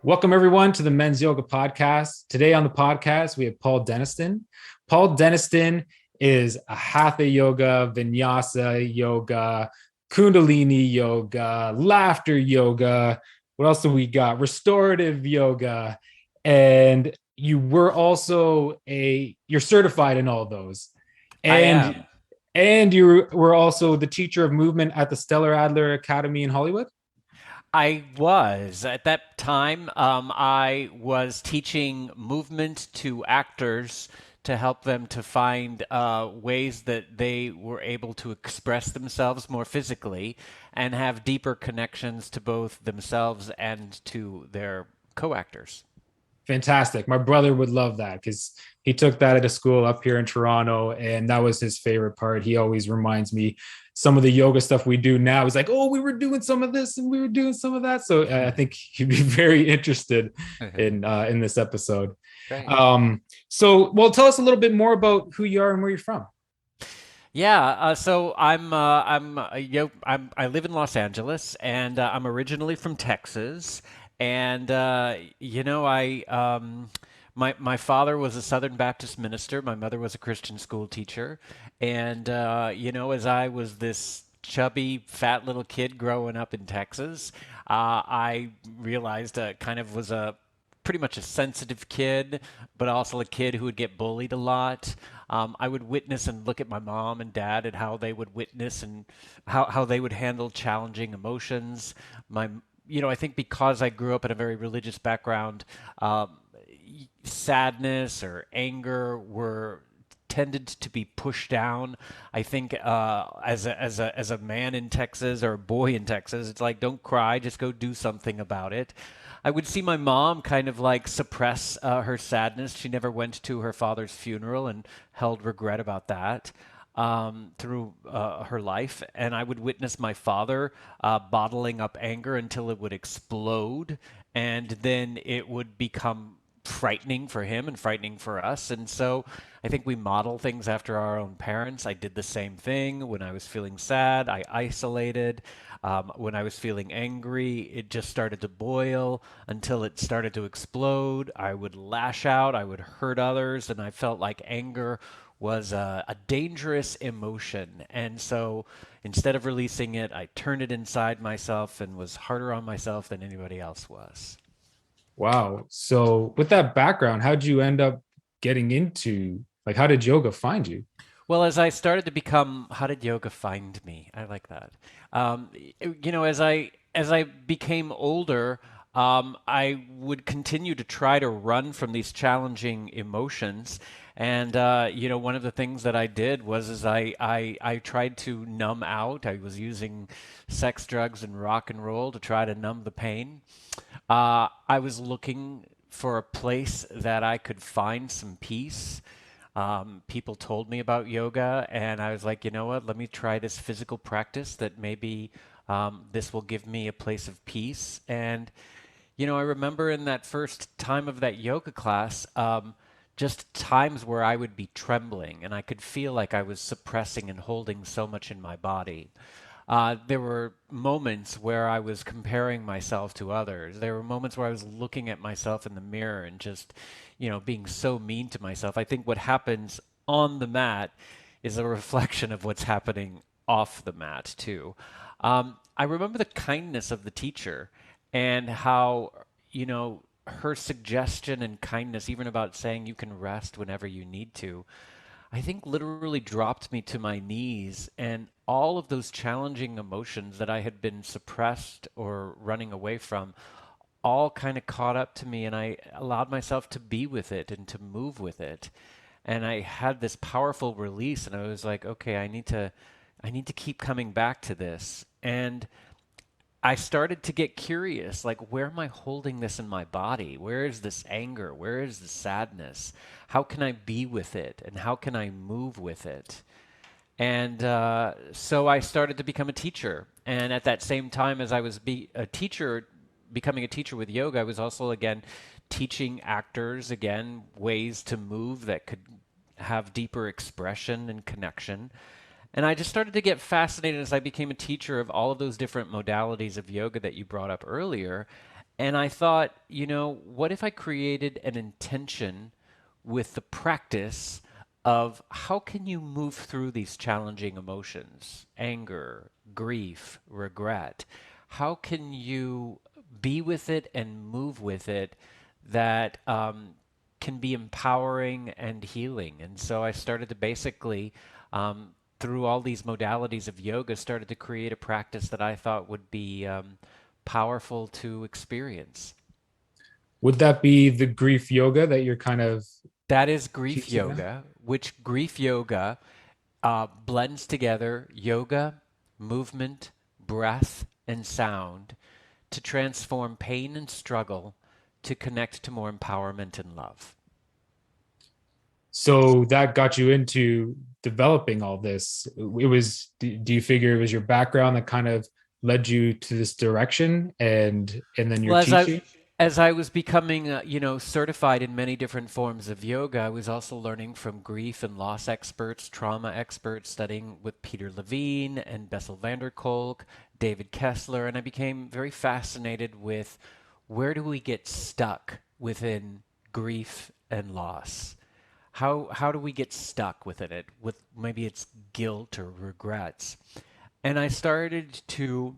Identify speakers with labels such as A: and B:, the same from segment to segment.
A: Welcome, everyone, to the Men's Yoga Podcast. Today on the podcast, we have Paul Deniston. Paul Deniston is a Hatha Yoga, Vinyasa Yoga, Kundalini Yoga, Laughter Yoga. What else do we got? Restorative Yoga. And you're certified in all of those.
B: I
A: And
B: am.
A: and you were also the teacher of movement at the Stella Adler Academy in Hollywood.
B: I was. At that time, I was teaching movement to actors to help them to find ways that they were able to express themselves more physically and have deeper connections to both themselves and to their co-actors.
A: Fantastic. My brother would love that because he took that at a school up here in Toronto, and that was his favorite part. He always reminds me some of the yoga stuff we do now. He's like, "Oh, we were doing some of this and we were doing some of that." So I think he'd be very interested in this episode.
B: Great.
A: Well, tell us a little bit more about who you are and where you're from.
B: Yeah, so I live in Los Angeles, and I'm originally from Texas, and my father was a Southern Baptist minister, my mother was a Christian school teacher, and as I was this chubby, fat little kid growing up in Texas, I realized kind of was a pretty much a sensitive kid, but also a kid who would get bullied a lot. I would witness and look at my mom and dad and how they would witness and how they would handle challenging emotions. I think because I grew up in a very religious background, sadness or anger were tended to be pushed down. I think as a man in Texas or a boy in Texas, it's like don't cry, just go do something about it. I would see my mom kind of like suppress her sadness. She never went to her father's funeral and held regret about that through her life. And I would witness my father bottling up anger until it would explode, and then it would become frightening for him and frightening for us. And so I think we model things after our own parents. I did the same thing when I was feeling sad. I isolated. When I was feeling angry, it just started to boil until it started to explode. I would lash out, I would hurt others, and I felt like anger was a dangerous emotion. And so instead of releasing it, I turned it inside myself and was harder on myself than anybody else was.
A: Wow. So with that background, how'd you end up getting into how did yoga find you?
B: Well, as I started to become, how did yoga find me? I like that. As I became older, I would continue to try to run from these challenging emotions. And one of the things that I did was is I tried to numb out. I was using sex, drugs, and rock and roll to try to numb the pain. I was looking for a place that I could find some peace. People told me about yoga, and I was like, you know what? Let me try this physical practice that maybe this will give me a place of peace. And, I remember in that first time of that yoga class, just times where I would be trembling and I could feel like I was suppressing and holding so much in my body. There were moments where I was comparing myself to others. There were moments where I was looking at myself in the mirror and just, being so mean to myself. I think what happens on the mat is a reflection of what's happening off the mat, too. I remember the kindness of the teacher and how, her suggestion and kindness, even about saying you can rest whenever you need to, I think literally dropped me to my knees, and all of those challenging emotions that I had been suppressed or running away from all kind of caught up to me, and I allowed myself to be with it and to move with it. And I had this powerful release, and I was like, okay, I need to keep coming back to this. And I started to get curious, like, where am I holding this in my body? Where is this anger? Where is the sadness? How can I be with it? And how can I move with it? And so I started to become a teacher. And at that same time as I was becoming a teacher with yoga, I was also, again, teaching actors, again, ways to move that could have deeper expression and connection. And I just started to get fascinated as I became a teacher of all of those different modalities of yoga that you brought up earlier. And I thought, what if I created an intention with the practice of how can you move through these challenging emotions, anger, grief, regret? How can you be with it and move with it that can be empowering and healing? And so I started to basically, through all these modalities of yoga, started to create a practice that I thought would be powerful to experience.
A: Would that be the grief yoga that you're kind of
B: That is grief
A: teaching now?
B: yoga, which grief yoga blends together yoga, movement, breath, and sound to transform pain and struggle to connect to more empowerment and love.
A: So that got you into developing all this. It was, do you figure it was your background that kind of led you to this direction and then your
B: Well,
A: teaching?
B: as I was becoming, certified in many different forms of yoga, I was also learning from grief and loss experts, trauma experts, studying with Peter Levine and Bessel van der Kolk, David Kessler, and I became very fascinated with where do we get stuck within grief and loss? How do we get stuck within it? With maybe it's guilt or regrets, and I started to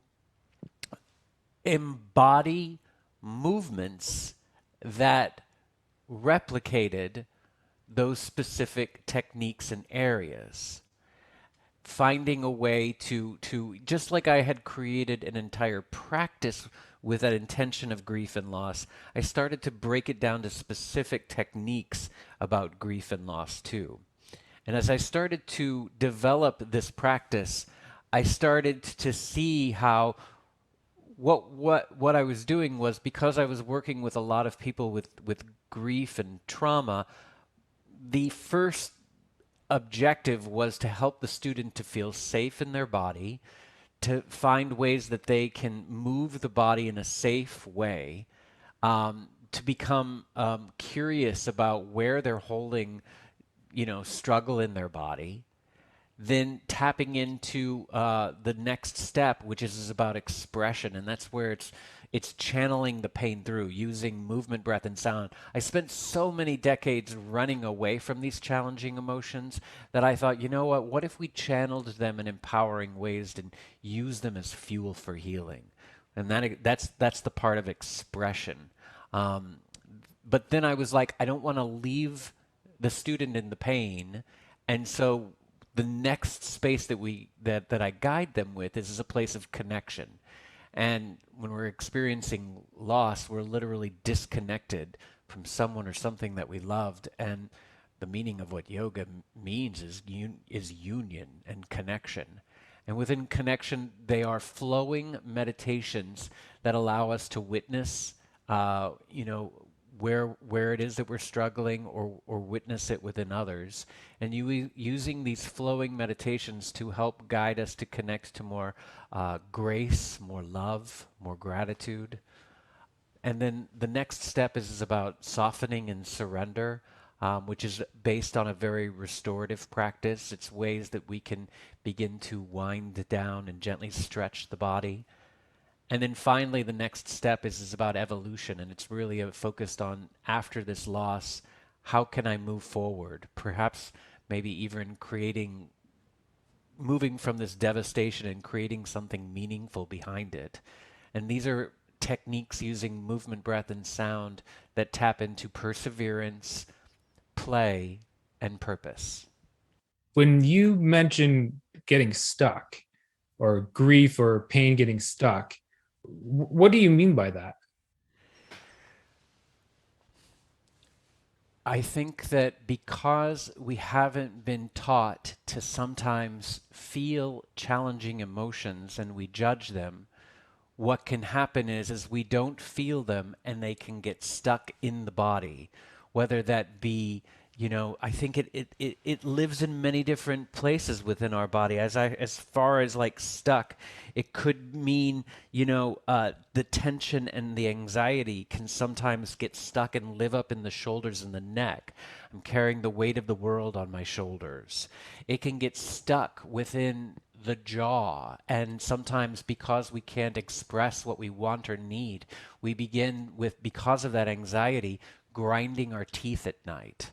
B: embody movements that replicated those specific techniques and areas, finding a way to just like I had created an entire practice with that intention of grief and loss, I started to break it down to specific techniques about grief and loss too. And as I started to develop this practice, I started to see how what I was doing was, because I was working with a lot of people with grief and trauma, the first objective was to help the student to feel safe in their body, to find ways that they can move the body in a safe way, to become curious about where they're holding, struggle in their body, then tapping into the next step, which is about expression, and that's where it's channeling the pain through using movement, breath, and sound. I spent so many decades running away from these challenging emotions that I thought, you know what if we channeled them in empowering ways and use them as fuel for healing? And that's the part of expression. Um, but then I was like, I don't want to leave the student in the pain, and so the next space that I guide them with is a place of connection. And when we're experiencing loss, we're literally disconnected from someone or something that we loved. And the meaning of what yoga means is union and connection. And within connection, they are flowing meditations that allow us to witness, where it is that we're struggling, or witness it within others, and using these flowing meditations to help guide us to connect to more grace, more love, more gratitude. And then the next step is about softening and surrender, which is based on a very restorative practice. It's ways that we can begin to wind down and gently stretch the body. And then finally, the next step is about evolution, and it's really focused on, after this loss, how can I move forward? Perhaps maybe even moving from this devastation and creating something meaningful behind it. And these are techniques using movement, breath, and sound that tap into perseverance, play, and purpose.
A: When you mention getting stuck or grief or pain getting stuck, what do you mean by that?
B: I think that because we haven't been taught to sometimes feel challenging emotions and we judge them, what can happen is we don't feel them and they can get stuck in the body, whether that be, I think it lives in many different places within our body. As far as like stuck, it could mean, the tension and the anxiety can sometimes get stuck and live up in the shoulders and the neck. I'm carrying the weight of the world on my shoulders. It can get stuck within the jaw. And sometimes because we can't express what we want or need, we begin with, because of that anxiety, grinding our teeth at night.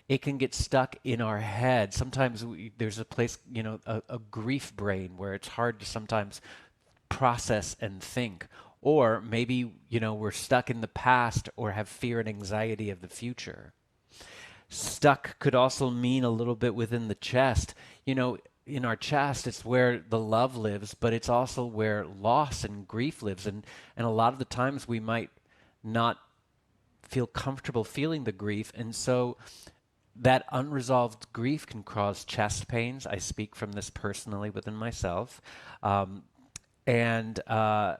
B: It can get stuck in our head. Sometimes there's a place, a grief brain where it's hard to sometimes process and think. Or maybe, we're stuck in the past or have fear and anxiety of the future. Stuck could also mean a little bit within the chest. In our chest, it's where the love lives, but it's also where loss and grief lives. And a lot of the times we might not feel comfortable feeling the grief. And so that unresolved grief can cause chest pains. I speak from this personally within myself. And so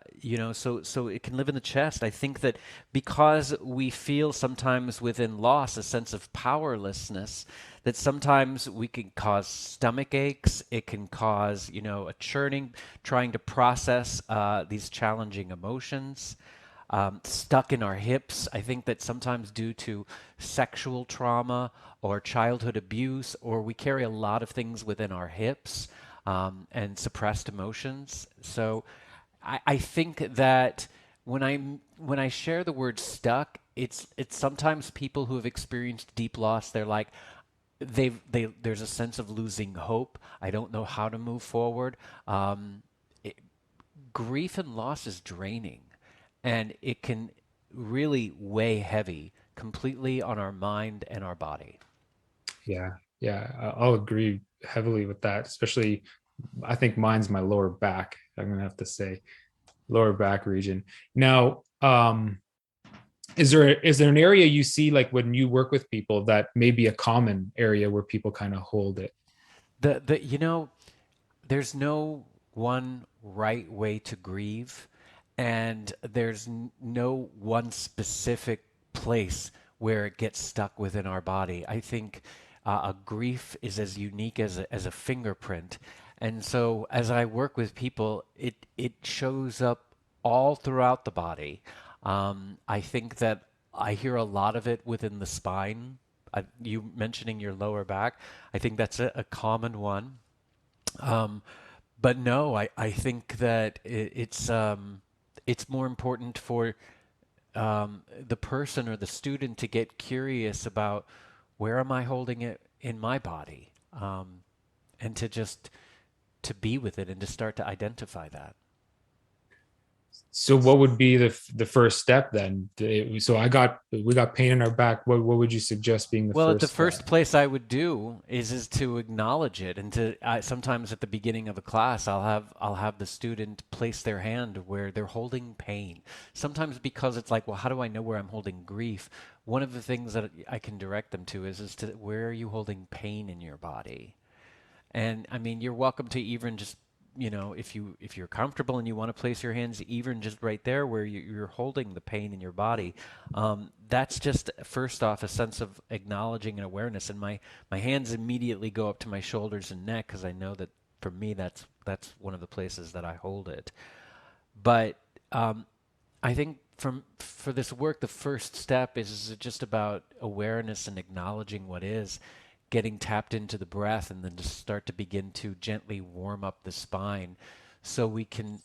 B: it can live in the chest. I think that because we feel sometimes within loss a sense of powerlessness, that sometimes we can cause stomach aches. It can cause a churning, trying to process these challenging emotions. Stuck in our hips. I think that sometimes due to sexual trauma or childhood abuse, or we carry a lot of things within our hips and suppressed emotions. So I think that when I share the word stuck, it's sometimes people who have experienced deep loss. They're like, there's a sense of losing hope. I don't know how to move forward. It, Grief and loss is draining, and it can really weigh heavy completely on our mind and our body.
A: Yeah, yeah, I'll agree heavily with that. Especially, I think mine's my lower back. I'm gonna have to say lower back region. Now, is there an area you see, like when you work with people, that may be a common area where people kind of hold it?
B: The there's no one right way to grieve, and there's no one specific place where it gets stuck within our body. I think a grief is as unique as a fingerprint. And so as I work with people, it shows up all throughout the body. I think that I hear a lot of it within the spine. You mentioning your lower back, I think that's a common one. Um, but no, I think that it's more important for the person or the student to get curious about where am I holding it in my body, and to just to be with it and to start to identify that.
A: So what would be the first step then? So we got pain in our back. What would you suggest being the
B: Well, at the
A: first
B: first
A: step?
B: place I would do is to acknowledge it, and sometimes at the beginning of a class I'll have the student place their hand where they're holding pain. Sometimes because it's like, well, how do I know where I'm holding grief? One of the things that I can direct them to is to where are you holding pain in your body? And I mean, you're welcome to even just, if you're comfortable and you want to place your hands even just right there where you're holding the pain in your body, that's just first off a sense of acknowledging and awareness. And my hands immediately go up to my shoulders and neck because I know that for me that's one of the places that I hold it. But I think for this work, the first step is just about awareness and acknowledging what is, getting tapped into the breath, and then just start to begin to gently warm up the spine, so we can.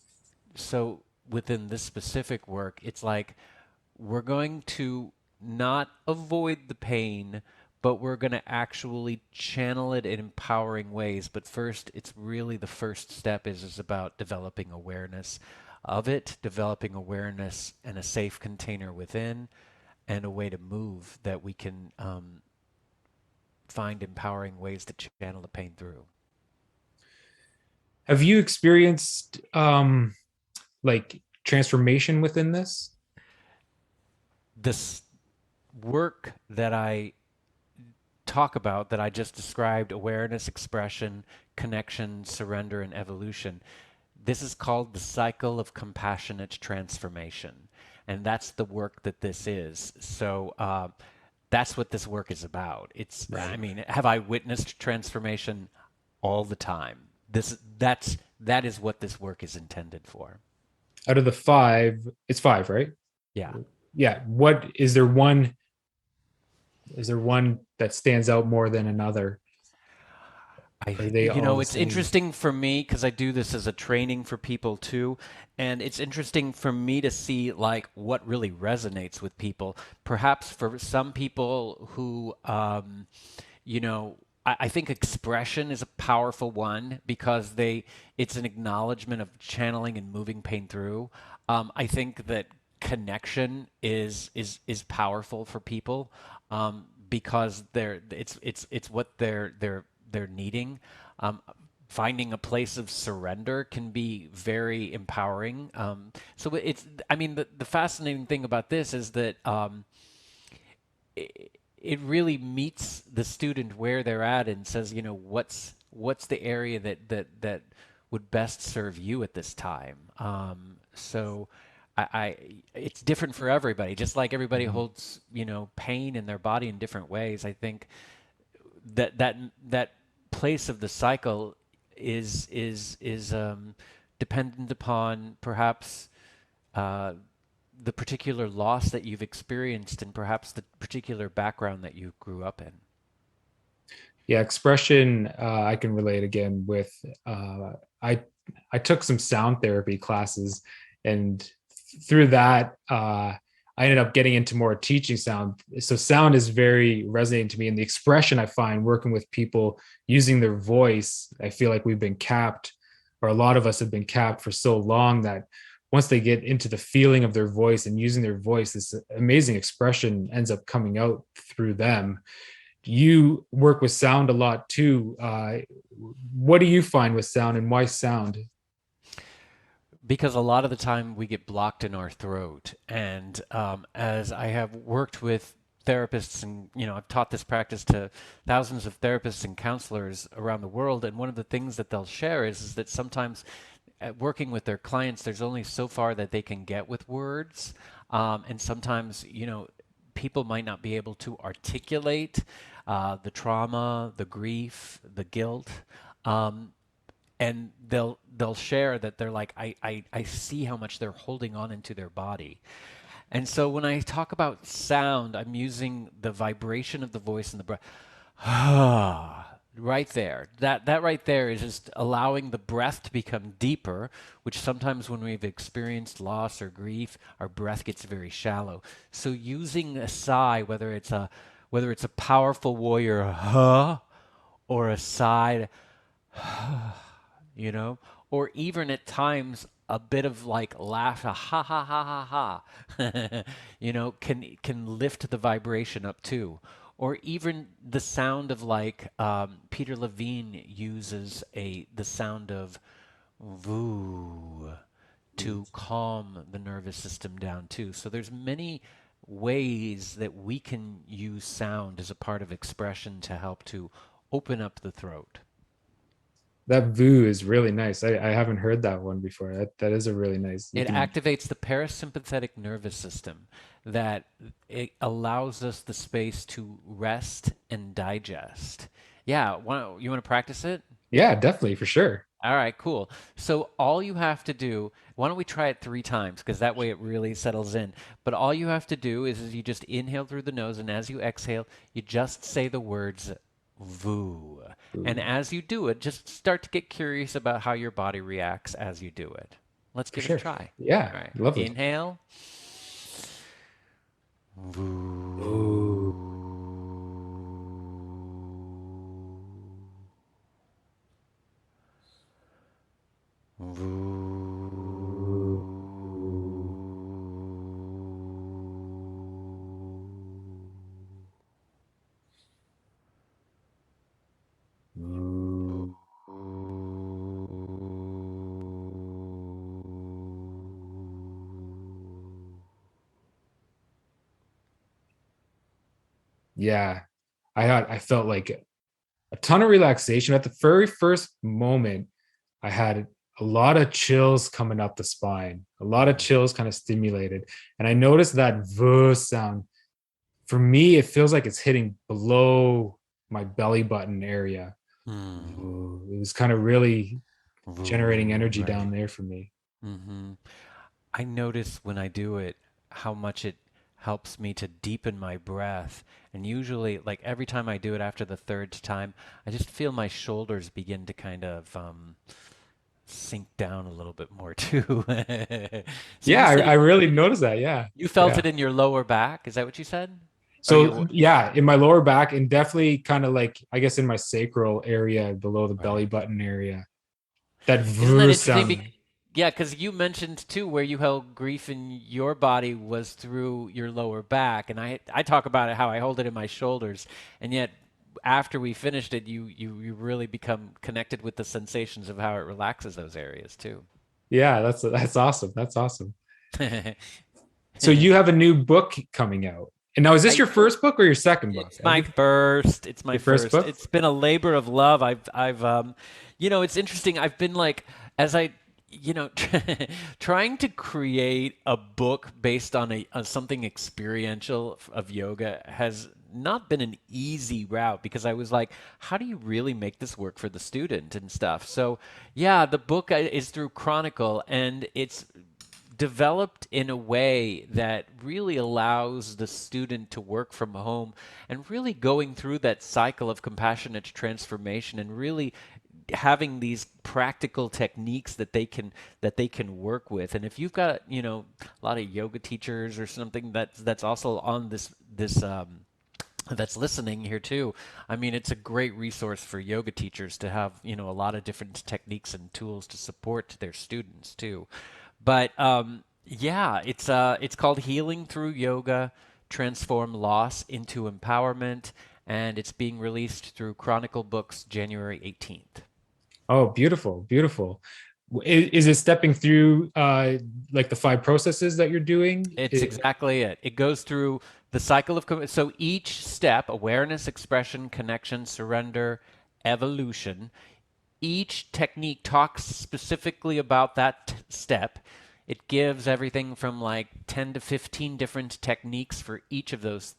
B: So within this specific work, it's like we're going to not avoid the pain, but we're going to actually channel it in empowering ways. But first, it's really the first step is about developing awareness of it, developing awareness and a safe container within, and a way to move that we can find empowering ways to channel the pain through.
A: Have you experienced like transformation within this?
B: This work that I talk about, that I just described, awareness, expression, connection, surrender, and evolution, this is called the cycle of compassionate transformation. And that's the work that this is. So that's what this work is about. I
A: Right.
B: mean, have I witnessed transformation all the time? That is what this work is intended for.
A: Out of the five, it's five, right?
B: Yeah.
A: Yeah. What is there one? Is there one that stands out more than another? Or are they all the
B: It's
A: same?
B: interesting for me because I do this as a training for people too, and it's interesting for me to see like what really resonates with people. Perhaps for some people who, you know, I think expression is a powerful one because it's an acknowledgement of channeling and moving pain through. I think that connection is powerful for people because it's what they're needing. Um, Finding a place of surrender can be very empowering. So I mean, the fascinating thing about this is that it really meets the student where they're at and says, what's the area that would best serve you at this time. So I it's different for everybody. Just like everybody
A: Mhm.
B: holds, pain in their body in different ways. I think that place of the cycle is dependent upon perhaps uh, the particular loss that you've experienced and perhaps the particular background that you grew up in.
A: Yeah, expression, I can relate again with uh, I I took some sound therapy classes, and through that I ended up getting into more teaching sound. So sound is very resonating to me, and the expression I find working with people using their voice, I feel like we've been capped, or a lot of us have been capped for so long that once they get into the feeling of their voice and using their voice, this amazing expression ends up coming out through them. You work with sound a lot too. What do you find with sound, and why sound?
B: Because a lot of the time we get blocked in our throat. And as I have worked with therapists and, I've taught this practice to thousands of therapists and counselors around the world. And one of the things that they'll share is that sometimes at working with their clients, there's only so far that they can get with words. And sometimes, people might not be able to articulate the trauma, the grief, the guilt. Um, and they'll share that they're like, I see how much they're holding on into their body. And so when I talk about sound, I'm using the vibration of the voice and the breath. Right there. That right there is just allowing the breath to become deeper, which sometimes when we've experienced loss or grief, our breath gets very shallow. So using a sigh, whether it's a powerful warrior or a sigh, you know, or even at times a bit of like laugh, a ha ha ha ha ha, can lift the vibration up too. Or even the sound of like Peter Levine uses the sound of voo to calm the nervous system down too. So there's many ways that we can use sound as a part of expression to help to open up the throat.
A: That VU is really nice. I haven't heard that one before. That is a really nice. You
B: It
A: can.
B: activates the parasympathetic nervous system that it allows us the space to rest and digest. Yeah, you want to practice it?
A: Yeah, definitely for sure.
B: All right, cool. So all you have to do, why don't we try it 3 times because that way it really settles in. But all you have to do is you just inhale through the nose, and as you exhale, you just say the words "voo." And
A: Ooh,
B: as you do it, just start to get curious about how your body reacts as you do it. Let's
A: for
B: give it a
A: sure.
B: try.
A: Yeah,
B: All right.
A: lovely.
B: Inhale.
A: Ooh.
B: Voo.
A: Ooh. Ooh. Yeah, I felt like a ton of relaxation at the very first moment. I had a lot of chills coming up the spine, a lot of chills kind of stimulated, and I noticed that V sound. For me, it feels like it's hitting below my belly button area.
B: Mm.
A: Ooh, it was kind of really generating
B: Voo.
A: energy down
B: Right.
A: there for me.
B: I notice when I do it how much it helps me to deepen my breath. And usually, like every time I do it after the third time, I just feel my shoulders begin to kind of sink down a little bit more too. So
A: Yeah,
B: you
A: I
B: say
A: really noticed that. Yeah.
B: you felt
A: Yeah.
B: it in your lower back. Is that what you said? Or
A: So
B: your
A: yeah, in my lower back and definitely kind of like I guess in my sacral area below the belly
B: right?
A: button area. That
B: Isn't that
A: V
B: interesting?
A: sound.
B: Yeah, because you mentioned too where you held grief in your body was through your lower back, and I talk about it how I hold it in my shoulders, and yet after we finished it, you really become connected with the sensations of how it relaxes those areas too.
A: Yeah, that's awesome. That's awesome. So you have a new book coming out. And now is this
B: I
A: your first book or your second book?
B: It's my first. It's my
A: Your first
B: first.
A: book?
B: It's been a labor of love. It's interesting. I've been like, as I, trying to create a book based on on something experiential of yoga has not been an easy route because I was like, how do you really make this work for the student and stuff? So, yeah, the book is through Chronicle and it's developed in a way that really allows the student to work from home and really going through that cycle of compassionate transformation and really having these practical techniques that they can work with. And if you've got a lot of yoga teachers or something that's also on this that's listening here too. I mean, it's a great resource for yoga teachers to have, a lot of different techniques and tools to support their students too. But yeah, it's called Healing Through Yoga: Transform Loss into Empowerment, and it's being released through Chronicle Books January 18th.
A: Oh, beautiful, beautiful. Is it stepping through like the five processes that you're doing?
B: It's exactly it. It goes through the cycle of so each step: awareness, expression, connection, surrender, evolution. Each technique talks specifically about that step. It gives everything from like 10 to 15 different techniques for each of those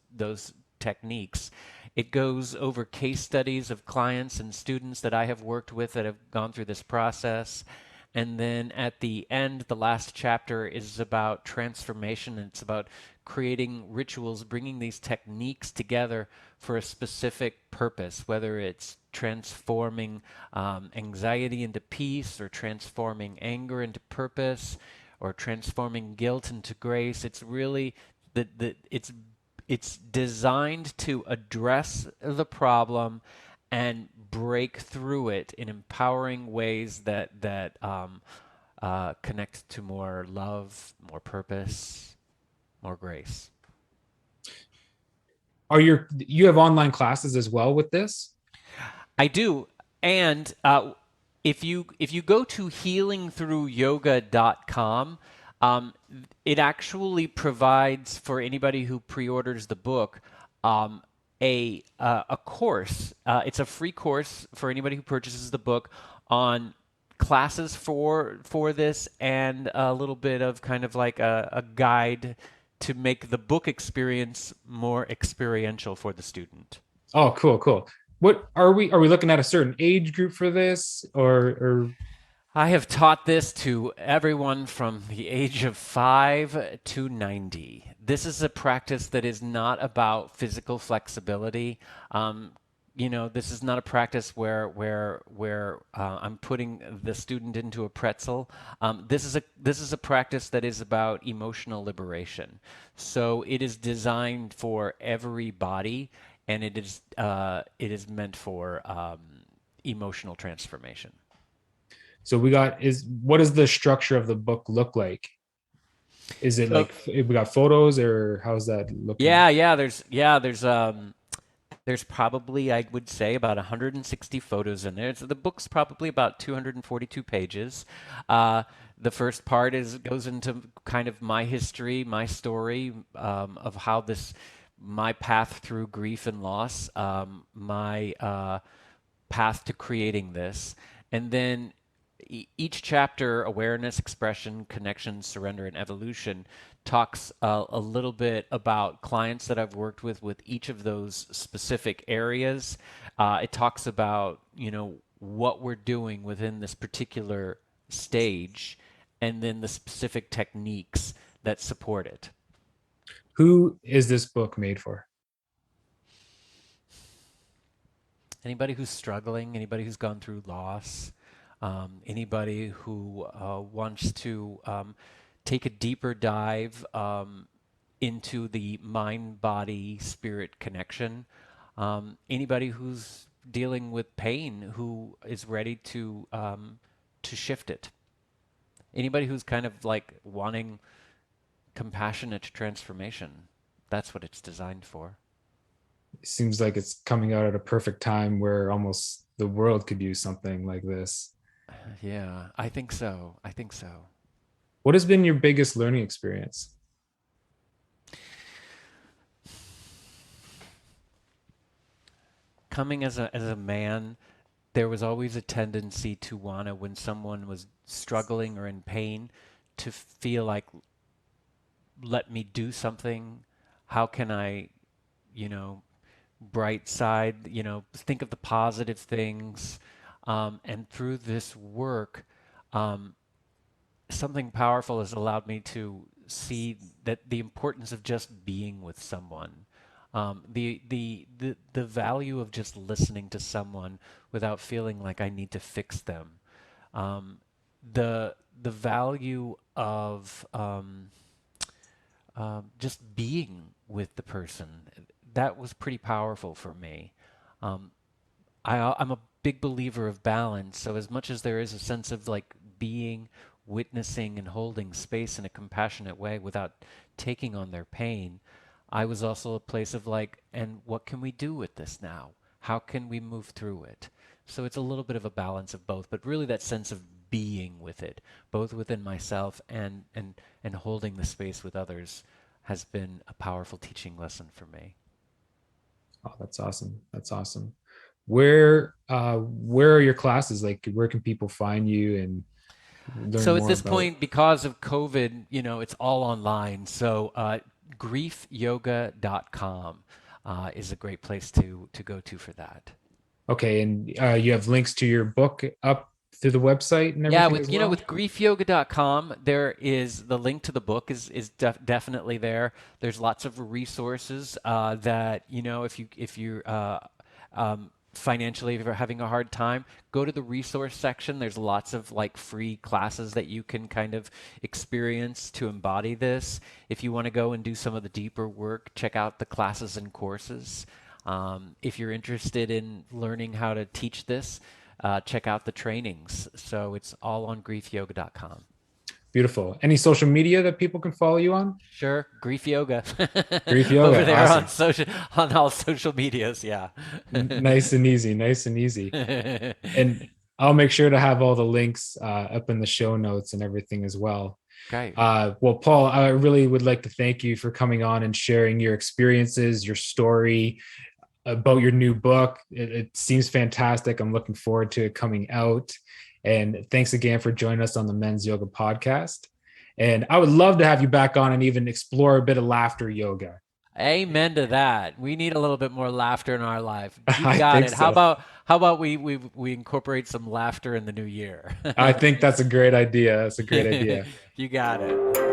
B: techniques. It goes over case studies of clients and students that I have worked with that have gone through this process. And then at the end, the last chapter is about transformation. And it's about creating rituals, bringing these techniques together for a specific purpose, whether it's transforming anxiety into peace or transforming anger into purpose or transforming guilt into grace. It's really it's designed to address the problem and break through it in empowering ways that connect to more love, more purpose, more grace.
A: You have online classes as well with this?
B: I do, and if you go to healingthroughyoga.com, um, it actually provides for anybody who pre-orders the book um, a course. It's a free course for anybody who purchases the book on classes for this and a little bit of kind of like a guide to make the book experience more experiential for the student.
A: Oh, cool, cool. What are we looking at a certain age group for this or
B: I have taught this to everyone from the age of 5 to 90. This is a practice that is not about physical flexibility. This is not a practice where I'm putting the student into a pretzel. This is a practice that is about emotional liberation. So it is designed for everybody, and it is meant for emotional transformation.
A: so we got is what does the structure of the book look like? Is it
B: So
A: like we got photos or how's that looking?
B: yeah, there's probably I would say about 160 photos in there. So the book's probably about 242 pages. The first part is goes into kind of my history, my story of how my path through grief and loss, my path to creating this, and then each chapter, awareness, expression, connection, surrender, and evolution, talks a little bit about clients that I've worked with each of those specific areas. It talks about, what we're doing within this particular stage and then the specific techniques that support it.
A: Who is this book made for?
B: Anybody who's struggling, anybody who's gone through loss, anybody who wants to take a deeper dive into the mind body spirit connection, anybody who's dealing with pain who is ready to shift it, anybody who's kind of like wanting compassionate transformation. That's what it's designed for.
A: It seems like it's coming out at a perfect time where almost the world could use something like this.
B: Yeah, I think so. I think so.
A: What has been your biggest learning experience?
B: Coming as a man, there was always a tendency to wanna, when someone was struggling or in pain, to feel like, let me do something. How can I, you know, bright side, think of the positive things. And through this work, um, something powerful has allowed me to see that the importance of just being with someone. The value of just listening to someone without feeling like I need to fix them. Um, the value of just being with the person, that was pretty powerful for me. Um, I'm a big believer of balance. So as much as there is a sense of like being, witnessing, and holding space in a compassionate way without taking on their pain, I was also a place of like, and what can we do with this now? How can we move through it? So it's a little bit of a balance of both, but really that sense of being with it, both within myself and holding the space with others, has been a powerful teaching lesson for me.
A: Oh, that's awesome. That's awesome. Where are your classes? Like where can people find you and learn
B: So at
A: more
B: this
A: about?
B: point, because of COVID, it's all online. So griefyoga.com is a great place to go to for that.
A: Okay, and you have links to your book up through the website and
B: Yeah,
A: everything
B: with
A: as well?
B: with griefyoga.com, there is the link to the book is definitely there. There's lots of resources that if you're financially, if you're having a hard time, go to the resource section. There's lots of like free classes that you can kind of experience to embody this. If you want to go and do some of the deeper work, check out the classes and courses. If you're interested in learning how to teach this, check out the trainings. So it's all on griefyoga.com.
A: Beautiful. Any social media that people can follow you on?
B: Sure, Grief Yoga
A: Grief
B: over
A: Yoga.
B: there on
A: Awesome.
B: social on all social medias. Yeah.
A: Nice and easy. Nice and easy. And I'll make sure to have all the links up in the show notes and everything as well.
B: Great.
A: Well, Paul, I really would like to thank you for coming on and sharing your experiences, your story about your new book. It seems fantastic. I'm looking forward to it coming out. And thanks again for joining us on the Men's Yoga podcast. And I would love to have you back on and even explore a bit of laughter yoga.
B: Amen to that. We need a little bit more laughter in our life. You
A: I
B: got
A: think
B: it.
A: so.
B: How about we incorporate some laughter in the new year?
A: I think that's a great idea. That's a great idea.
B: You got it.